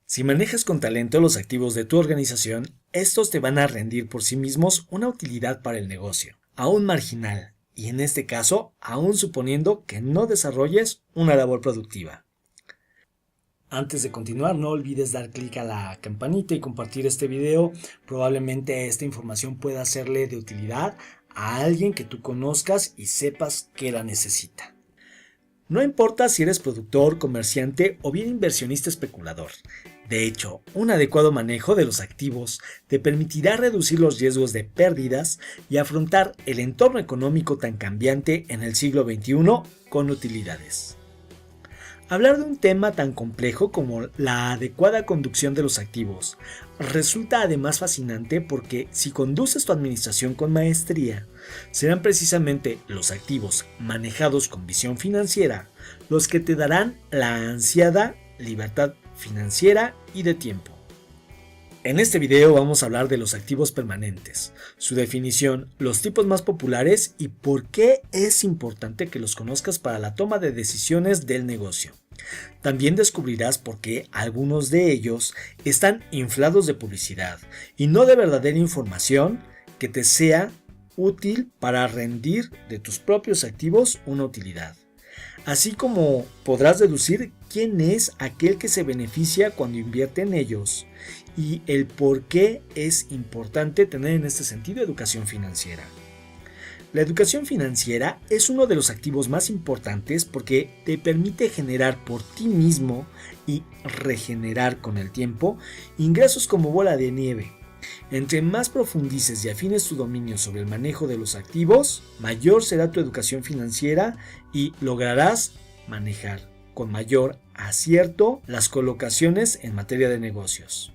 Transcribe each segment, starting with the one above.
Si manejas con talento los activos de tu organización, estos te van a rendir por sí mismos una utilidad para el negocio, aún marginal, y en este caso, aún suponiendo que no desarrolles una labor productiva. Antes de continuar, no olvides dar clic a la campanita y compartir este video. Probablemente esta información pueda serle de utilidad a alguien que tú conozcas y sepas que la necesita. No importa si eres productor, comerciante o bien inversionista especulador. De hecho, un adecuado manejo de los activos te permitirá reducir los riesgos de pérdidas y afrontar el entorno económico tan cambiante en el siglo XXI con utilidades. Hablar de un tema tan complejo como la adecuada conducción de los activos resulta además fascinante porque si conduces tu administración con maestría, serán precisamente los activos manejados con visión financiera los que te darán la ansiada libertad financiera y de tiempo. En este video vamos a hablar de los activos permanentes, su definición, los tipos más populares y por qué es importante que los conozcas para la toma de decisiones del negocio. También descubrirás por qué algunos de ellos están inflados de publicidad y no de verdadera información que te sea útil para rendir de tus propios activos una utilidad. Así como podrás deducir quién es aquel que se beneficia cuando invierte en ellos y el por qué es importante tener en este sentido educación financiera. La educación financiera es uno de los activos más importantes porque te permite generar por ti mismo y regenerar con el tiempo ingresos como bola de nieve. Entre más profundices y afines tu dominio sobre el manejo de los activos, mayor será tu educación financiera y lograrás manejar con mayor acierto las colocaciones en materia de negocios.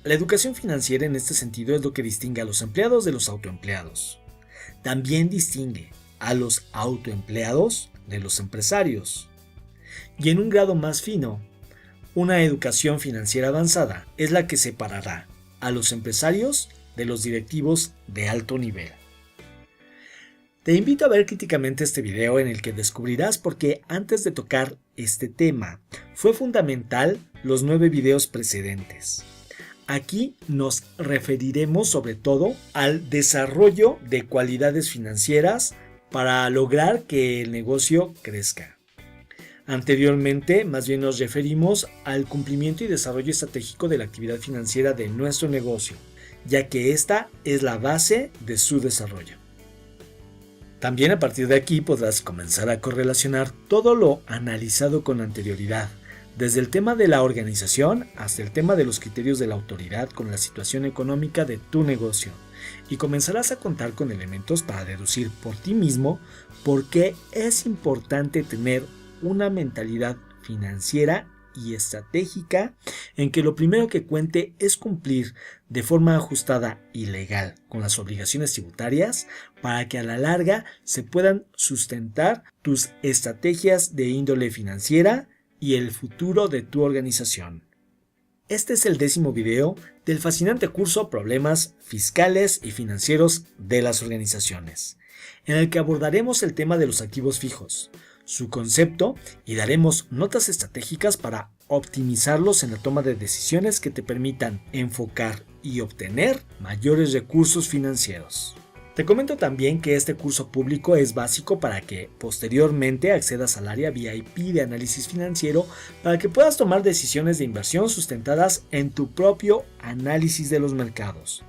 La educación financiera en este sentido es lo que distingue a los empleados de los autoempleados. También distingue a los autoempleados de los empresarios. Y en un grado más fino, una educación financiera avanzada es la que separará a los empresarios de los directivos de alto nivel. Te invito a ver críticamente este video en el que descubrirás por qué antes de tocar este tema fue fundamental los 9 videos precedentes. Aquí nos referiremos sobre todo al desarrollo de cualidades financieras para lograr que el negocio crezca. Anteriormente, más bien nos referimos al cumplimiento y desarrollo estratégico de la actividad financiera de nuestro negocio, ya que esta es la base de su desarrollo. También a partir de aquí podrás comenzar a correlacionar todo lo analizado con anterioridad, desde el tema de la organización hasta el tema de los criterios de la autoridad con la situación económica de tu negocio, y comenzarás a contar con elementos para deducir por ti mismo por qué es importante tener una mentalidad financiera y estratégica en que lo primero que cuente es cumplir de forma ajustada y legal con las obligaciones tributarias para que a la larga se puedan sustentar tus estrategias de índole financiera y el futuro de tu organización. Este es el 10º video del fascinante curso Problemas Fiscales y Financieros de las Organizaciones, en el que abordaremos el tema de los activos fijos, su concepto y daremos notas estratégicas para optimizarlos en la toma de decisiones que te permitan enfocar y obtener mayores recursos financieros. Te comento también que este curso público es básico para que posteriormente accedas al área VIP de análisis financiero para que puedas tomar decisiones de inversión sustentadas en tu propio análisis de los mercados,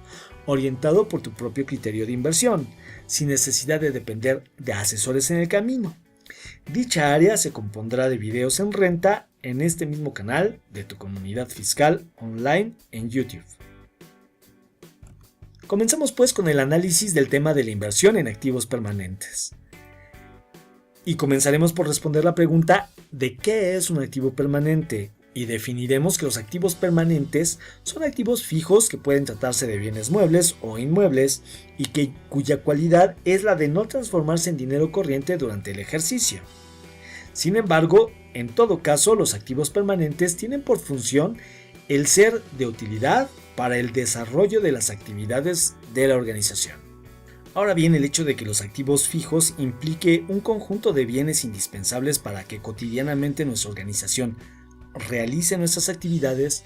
orientado por tu propio criterio de inversión, sin necesidad de depender de asesores en el camino. Dicha área se compondrá de videos en renta en este mismo canal de tu comunidad fiscal online en YouTube. Comencemos pues con el análisis del tema de la inversión en activos permanentes. Y comenzaremos por responder la pregunta de qué es un activo permanente y definiremos que los activos permanentes son activos fijos que pueden tratarse de bienes muebles o inmuebles y cuya cualidad es la de no transformarse en dinero corriente durante el ejercicio. Sin embargo, en todo caso, los activos permanentes tienen por función el ser de utilidad para el desarrollo de las actividades de la organización. Ahora bien, el hecho de que los activos fijos implique un conjunto de bienes indispensables para que cotidianamente nuestra organización realice nuestras actividades,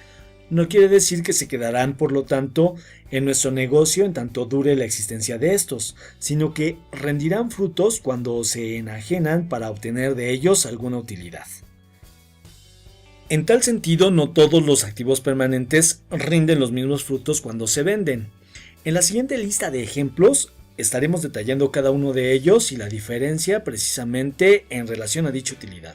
no quiere decir que se quedarán, por lo tanto, en nuestro negocio en tanto dure la existencia de estos, sino que rendirán frutos cuando se enajenan para obtener de ellos alguna utilidad. En tal sentido, no todos los activos permanentes rinden los mismos frutos cuando se venden. En la siguiente lista de ejemplos estaremos detallando cada uno de ellos y la diferencia precisamente en relación a dicha utilidad.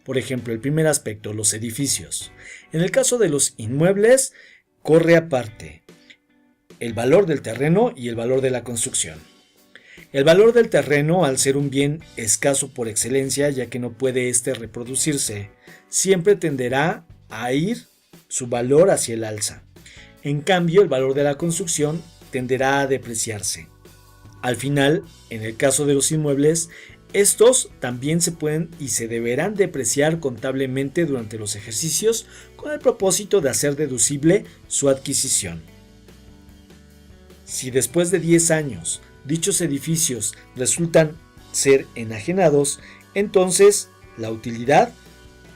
Por ejemplo, el primer aspecto, los edificios. En el caso de los inmuebles, corre aparte el valor del terreno y el valor de la construcción. El valor del terreno, al ser un bien escaso por excelencia, ya que no puede reproducirse, siempre tenderá a ir su valor hacia el alza. En cambio, el valor de la construcción tenderá a depreciarse. Al final, en el caso de los inmuebles, estos también se pueden y se deberán depreciar contablemente durante los ejercicios con el propósito de hacer deducible su adquisición. Si después de 10 años dichos edificios resultan ser enajenados, entonces la utilidad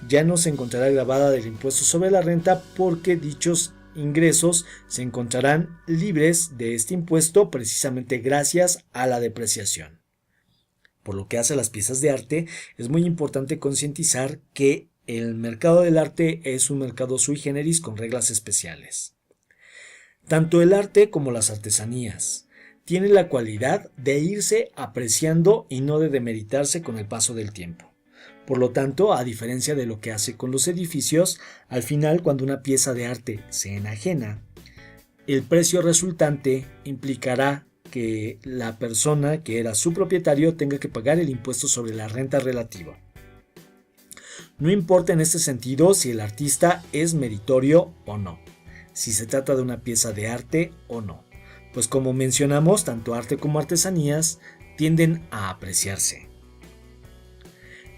ya no se encontrará grabada del impuesto sobre la renta porque dichos ingresos se encontrarán libres de este impuesto precisamente gracias a la depreciación. Por lo que hace a las piezas de arte, es muy importante concientizar que el mercado del arte es un mercado sui generis con reglas especiales. Tanto el arte como las artesanías tienen la cualidad de irse apreciando y no de demeritarse con el paso del tiempo. Por lo tanto, a diferencia de lo que hace con los edificios, al final cuando una pieza de arte se enajena, el precio resultante implicará que la persona que era su propietario tenga que pagar el impuesto sobre la renta relativa. No importa en este sentido si el artista es meritorio o no, si se trata de una pieza de arte o no, pues como mencionamos, tanto arte como artesanías tienden a apreciarse.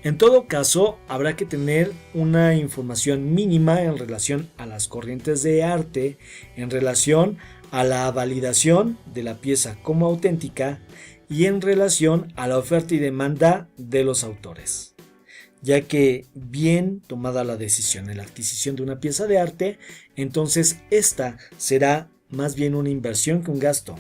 En todo caso, habrá que tener una información mínima en relación a las corrientes de arte, en relación a la validación de la pieza como auténtica y en relación a la oferta y demanda de los autores, ya que bien tomada la decisión en la adquisición de una pieza de arte, entonces esta será más bien una inversión que un gasto.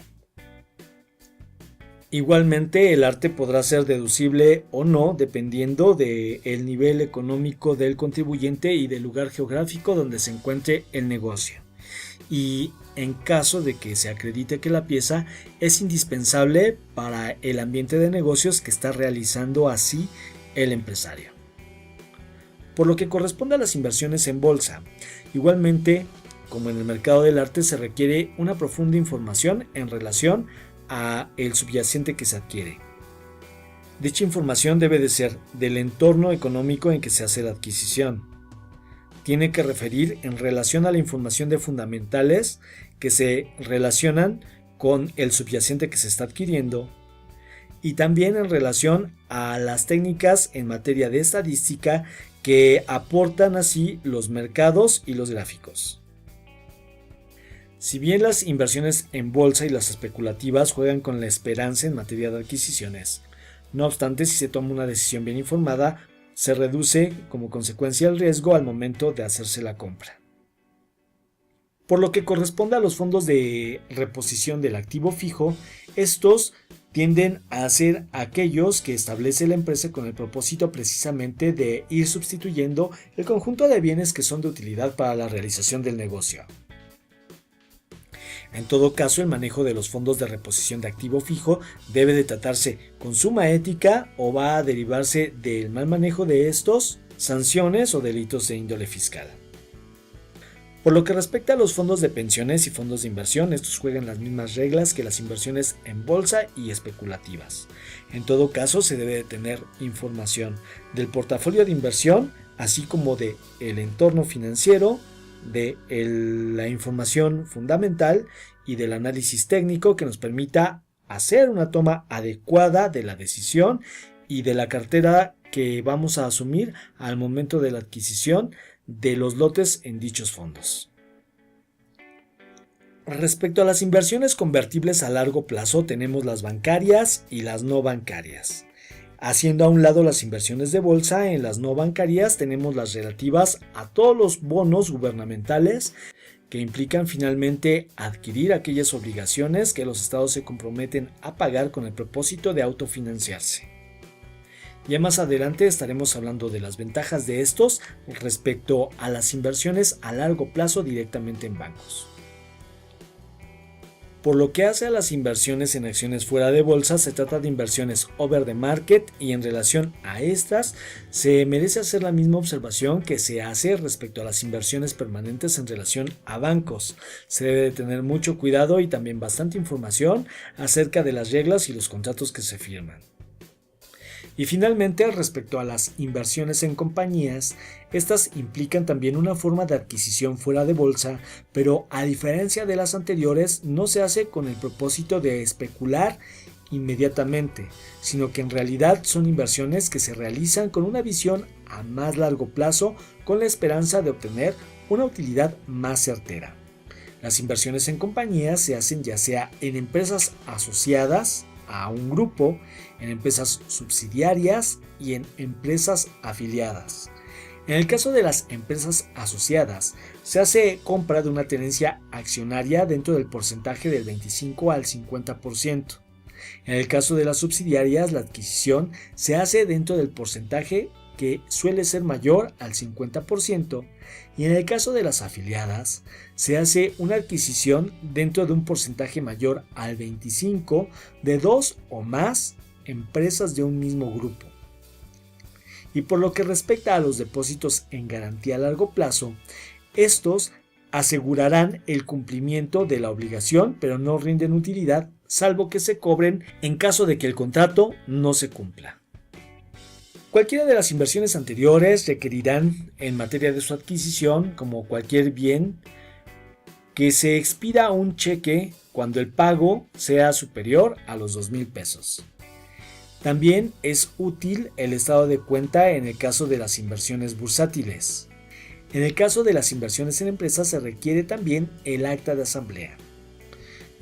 Igualmente, el arte podrá ser deducible o no dependiendo del nivel económico del contribuyente y del lugar geográfico donde se encuentre el negocio. Y en caso de que se acredite que la pieza es indispensable para el ambiente de negocios que está realizando así el empresario. Por lo que corresponde a las inversiones en bolsa, igualmente, como en el mercado del arte, se requiere una profunda información en relación a el subyacente que se adquiere. Dicha información debe de ser del entorno económico en que se hace la adquisición. Tiene que referir en relación a la información de fundamentales que se relacionan con el subyacente que se está adquiriendo y también en relación a las técnicas en materia de estadística que aportan así los mercados y los gráficos. Si bien las inversiones en bolsa y las especulativas juegan con la esperanza en materia de adquisiciones, no obstante, si se toma una decisión bien informada, se reduce como consecuencia el riesgo al momento de hacerse la compra. Por lo que corresponde a los fondos de reposición del activo fijo, estos tienden a ser aquellos que establece la empresa con el propósito precisamente de ir sustituyendo el conjunto de bienes que son de utilidad para la realización del negocio. En todo caso, el manejo de los fondos de reposición de activo fijo debe de tratarse con suma ética o va a derivarse del mal manejo de estos, sanciones o delitos de índole fiscal. Por lo que respecta a los fondos de pensiones y fondos de inversión, estos juegan las mismas reglas que las inversiones en bolsa y especulativas. En todo caso, se debe de tener información del portafolio de inversión, así como del entorno financiero, de la información fundamental y del análisis técnico que nos permita hacer una toma adecuada de la decisión y de la cartera que vamos a asumir al momento de la adquisición de los lotes en dichos fondos. Respecto a las inversiones convertibles a largo plazo, tenemos las bancarias y las no bancarias. Haciendo a un lado las inversiones de bolsa, en las no bancarias tenemos las relativas a todos los bonos gubernamentales que implican finalmente adquirir aquellas obligaciones que los estados se comprometen a pagar con el propósito de autofinanciarse. Ya más adelante estaremos hablando de las ventajas de estos respecto a las inversiones a largo plazo directamente en bancos. Por lo que hace a las inversiones en acciones fuera de bolsa, se trata de inversiones over the market y en relación a estas se merece hacer la misma observación que se hace respecto a las inversiones permanentes en relación a bancos. Se debe de tener mucho cuidado y también bastante información acerca de las reglas y los contratos que se firman. Y finalmente, respecto a las inversiones en compañías, estas implican también una forma de adquisición fuera de bolsa, pero a diferencia de las anteriores, no se hace con el propósito de especular inmediatamente, sino que en realidad son inversiones que se realizan con una visión a más largo plazo, con la esperanza de obtener una utilidad más certera. Las inversiones en compañías se hacen ya sea en empresas asociadas a un grupo, en empresas subsidiarias y en empresas afiliadas. En el caso de las empresas asociadas, se hace compra de una tenencia accionaria dentro del porcentaje del 25 al 50%. En el caso de las subsidiarias, la adquisición se hace dentro del porcentaje que suele ser mayor al 50%, y en el caso de las afiliadas, se hace una adquisición dentro de un porcentaje mayor al 25% de dos o más empresas de un mismo grupo. Y por lo que respecta a los depósitos en garantía a largo plazo, estos asegurarán el cumplimiento de la obligación, pero no rinden utilidad, salvo que se cobren en caso de que el contrato no se cumpla. Cualquiera de las inversiones anteriores requerirán, en materia de su adquisición, como cualquier bien, que se expida un cheque cuando el pago sea superior a los 2,000 pesos. También es útil el estado de cuenta en el caso de las inversiones bursátiles. En el caso de las inversiones en empresas se requiere también el acta de asamblea.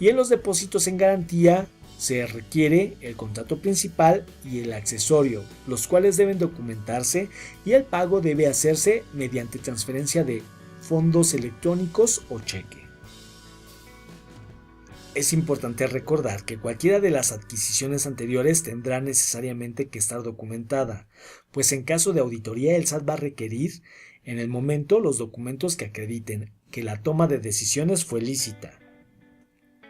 Y en los depósitos en garantía se requiere el contrato principal y el accesorio, los cuales deben documentarse, y el pago debe hacerse mediante transferencia de fondos electrónicos o cheque. Es importante recordar que cualquiera de las adquisiciones anteriores tendrá necesariamente que estar documentada, pues en caso de auditoría el SAT va a requerir en el momento los documentos que acrediten que la toma de decisiones fue lícita.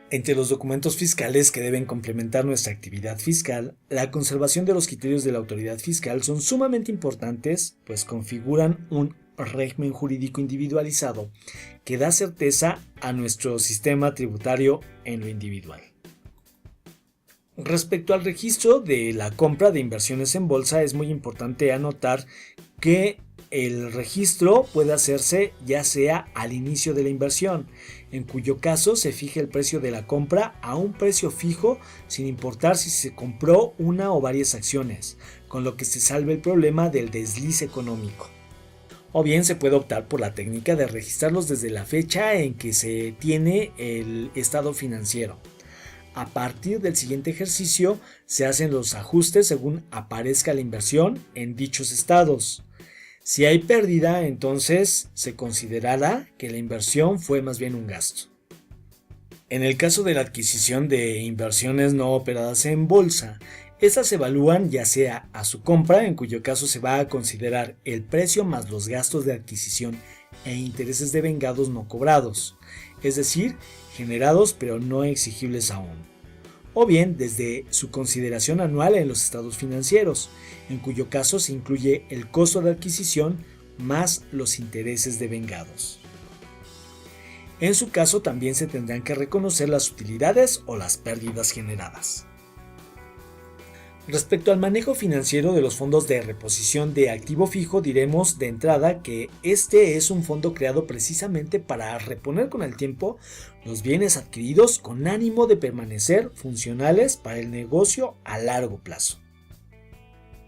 Entre los documentos fiscales que deben complementar nuestra actividad fiscal, la conservación de los criterios de la autoridad fiscal son sumamente importantes, pues configuran un régimen jurídico individualizado que da certeza a nuestro sistema tributario en lo individual. Respecto al registro de la compra de inversiones en bolsa, es muy importante anotar que el registro puede hacerse ya sea al inicio de la inversión, en cuyo caso se fija el precio de la compra a un precio fijo sin importar si se compró una o varias acciones, con lo que se salva el problema del desliz económico. O bien se puede optar por la técnica de registrarlos desde la fecha en que se tiene el estado financiero. A partir del siguiente ejercicio se hacen los ajustes según aparezca la inversión en dichos estados. Si hay pérdida, entonces se considerará que la inversión fue más bien un gasto. En el caso de la adquisición de inversiones no operadas en bolsa, estas se evalúan ya sea a su compra, en cuyo caso se va a considerar el precio más los gastos de adquisición e intereses de vengados no cobrados, es decir, generados pero no exigibles aún. O bien desde su consideración anual en los estados financieros, en cuyo caso se incluye el costo de adquisición más los intereses de vengados. En su caso también se tendrán que reconocer las utilidades o las pérdidas generadas. Respecto al manejo financiero de los fondos de reposición de activo fijo, diremos de entrada que este es un fondo creado precisamente para reponer con el tiempo los bienes adquiridos con ánimo de permanecer funcionales para el negocio a largo plazo.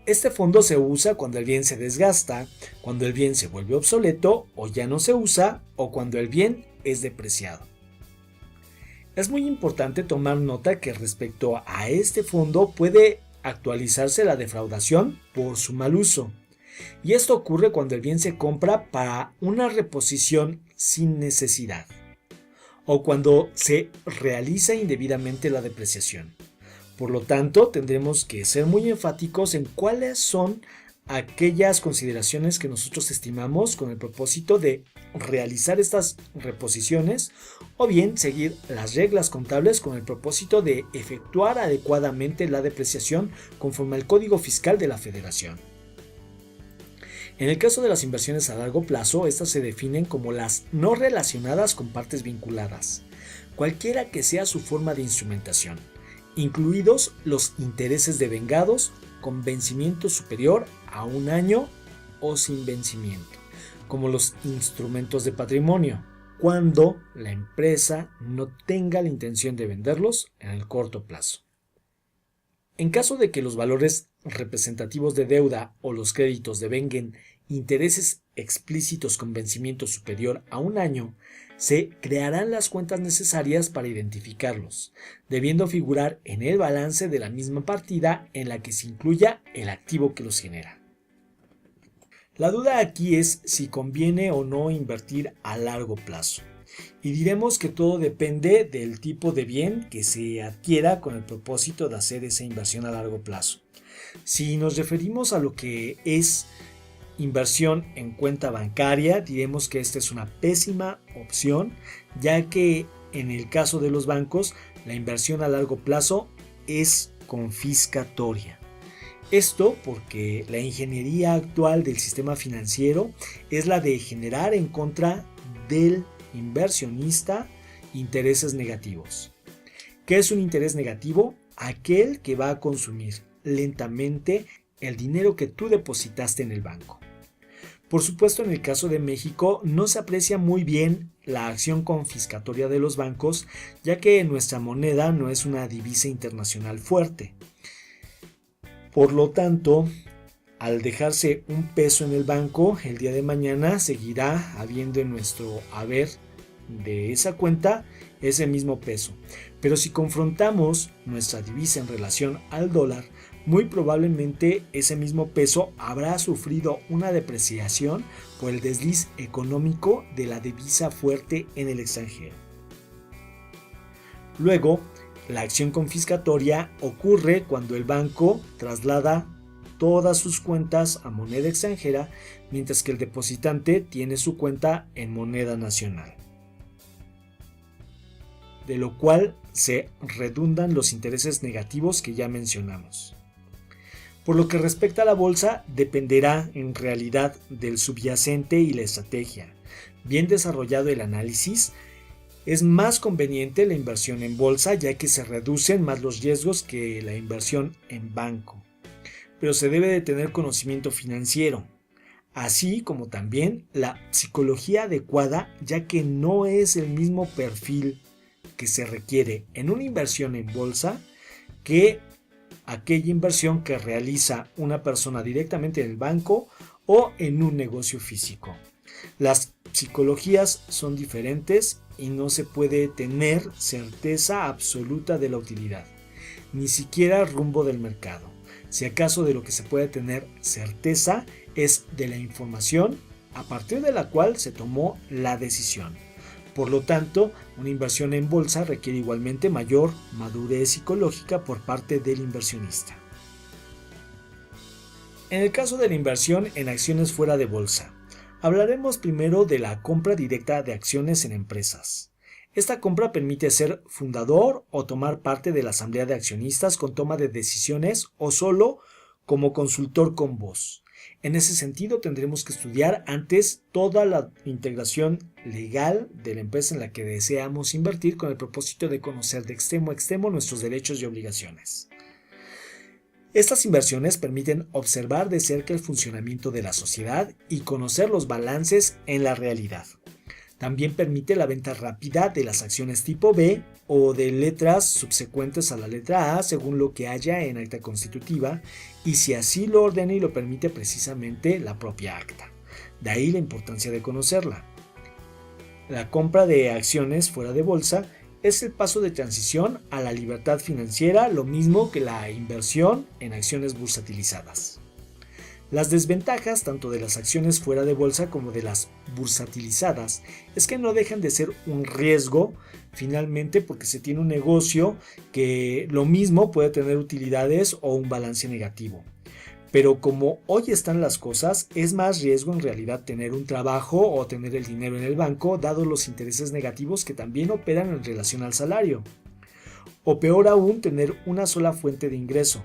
Este fondo se usa cuando el bien se desgasta, cuando el bien se vuelve obsoleto o ya no se usa, o cuando el bien es depreciado. Es muy importante tomar nota que respecto a este fondo puede actualizarse la defraudación por su mal uso. Y esto ocurre cuando el bien se compra para una reposición sin necesidad o cuando se realiza indebidamente la depreciación. Por lo tanto, tendremos que ser muy enfáticos en cuáles son aquellas consideraciones que nosotros estimamos con el propósito de realizar estas reposiciones o bien seguir las reglas contables con el propósito de efectuar adecuadamente la depreciación conforme al Código Fiscal de la Federación. En el caso de las inversiones a largo plazo, estas se definen como las no relacionadas con partes vinculadas, cualquiera que sea su forma de instrumentación, incluidos los intereses devengados con vencimiento superior a un año o sin vencimiento, como los instrumentos de patrimonio, cuando la empresa no tenga la intención de venderlos en el corto plazo. En caso de que los valores representativos de deuda o los créditos devenguen intereses explícitos con vencimiento superior a un año, se crearán las cuentas necesarias para identificarlos, debiendo figurar en el balance de la misma partida en la que se incluya el activo que los genera. La duda aquí es si conviene o no invertir a largo plazo. Y diremos que todo depende del tipo de bien que se adquiera con el propósito de hacer esa inversión a largo plazo. Si nos referimos a lo que es inversión en cuenta bancaria, diremos que esta es una pésima opción, ya que en el caso de los bancos, la inversión a largo plazo es confiscatoria. Esto porque la ingeniería actual del sistema financiero es la de generar en contra del inversionista intereses negativos. ¿Qué es un interés negativo? Aquel que va a consumir lentamente el dinero que tú depositaste en el banco. Por supuesto, en el caso de México no se aprecia muy bien la acción confiscatoria de los bancos, ya que nuestra moneda no es una divisa internacional fuerte. Por lo tanto, al dejarse un peso en el banco, el día de mañana seguirá habiendo en nuestro haber de esa cuenta ese mismo peso. Pero si confrontamos nuestra divisa en relación al dólar, muy probablemente ese mismo peso habrá sufrido una depreciación por el desliz económico de la divisa fuerte en el extranjero. Luego, la acción confiscatoria ocurre cuando el banco traslada todas sus cuentas a moneda extranjera, mientras que el depositante tiene su cuenta en moneda nacional, de lo cual se redundan los intereses negativos que ya mencionamos. Por lo que respecta a la bolsa, dependerá en realidad del subyacente y la estrategia. Bien desarrollado el análisis, es más conveniente la inversión en bolsa, ya que se reducen más los riesgos que la inversión en banco. Pero se debe de tener conocimiento financiero, así como también la psicología adecuada, ya que no es el mismo perfil que se requiere en una inversión en bolsa que aquella inversión que realiza una persona directamente en el banco o en un negocio físico. Las psicologías son diferentes y no se puede tener certeza absoluta de la utilidad, ni siquiera rumbo del mercado. Si acaso de lo que se puede tener certeza es de la información a partir de la cual se tomó la decisión. Por lo tanto, una inversión en bolsa requiere igualmente mayor madurez psicológica por parte del inversionista. En el caso de la inversión en acciones fuera de bolsa, hablaremos primero de la compra directa de acciones en empresas. Esta compra permite ser fundador o tomar parte de la asamblea de accionistas con toma de decisiones o solo como consultor con voz. En ese sentido, tendremos que estudiar antes toda la integración legal de la empresa en la que deseamos invertir con el propósito de conocer de extremo a extremo nuestros derechos y obligaciones. Estas inversiones permiten observar de cerca el funcionamiento de la sociedad y conocer los balances en la realidad. También permite la venta rápida de las acciones tipo B o de letras subsecuentes a la letra A según lo que haya en acta constitutiva y si así lo ordena y lo permite precisamente la propia acta. De ahí la importancia de conocerla. La compra de acciones fuera de bolsa Es el paso de transición a la libertad financiera, lo mismo que la inversión en acciones bursatilizadas. Las desventajas tanto de las acciones fuera de bolsa como de las bursatilizadas es que no dejan de ser un riesgo finalmente porque se tiene un negocio que lo mismo puede tener utilidades o un balance negativo. Pero como hoy están las cosas, es más riesgo en realidad tener un trabajo o tener el dinero en el banco, dado los intereses negativos que también operan en relación al salario. O peor aún, tener una sola fuente de ingreso.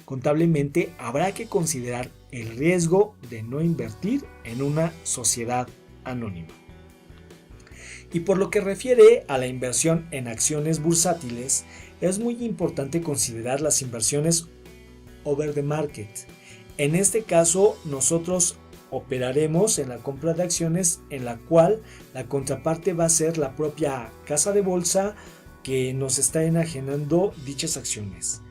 Contablemente habrá que considerar el riesgo de no invertir en una sociedad anónima. Y por lo que refiere a la inversión en acciones bursátiles, es muy importante considerar las inversiones over the market. En este caso, nosotros operaremos en la compra de acciones en la cual la contraparte va a ser la propia casa de bolsa que nos está enajenando dichas acciones.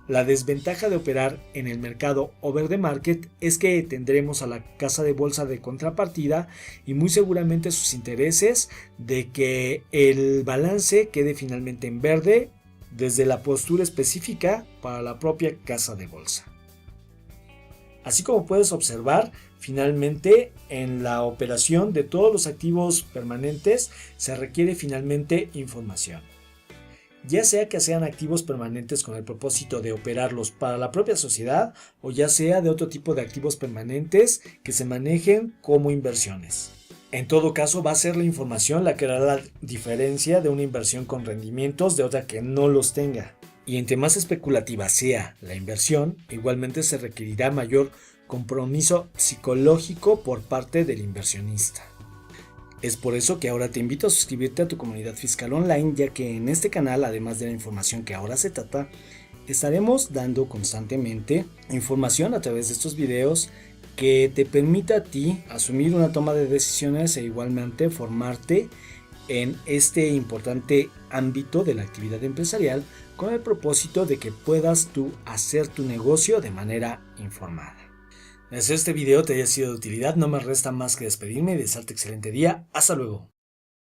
La desventaja de operar en el mercado over the market es que tendremos a la casa de bolsa de contrapartida y muy seguramente sus intereses de que el balance quede finalmente en verde desde la postura específica para la propia casa de bolsa. Así como puedes observar, finalmente en la operación de todos los activos permanentes se requiere finalmente información. Ya sea que sean activos permanentes con el propósito de operarlos para la propia sociedad o ya sea de otro tipo de activos permanentes que se manejen como inversiones. En todo caso, va a ser la información la que hará la diferencia de una inversión con rendimientos de otra que no los tenga. Y entre más especulativa sea la inversión, igualmente se requerirá mayor compromiso psicológico por parte del inversionista. Es por eso que ahora te invito a suscribirte a tu comunidad fiscal online, ya que en este canal, además de la información que ahora se trata, estaremos dando constantemente información a través de estos videos que te permita a ti asumir una toma de decisiones e igualmente formarte en este importante ámbito de la actividad empresarial con el propósito de que puedas tú hacer tu negocio de manera informada. Deseo este video te haya sido de utilidad, no me resta más que despedirme y desearte excelente día. Hasta luego.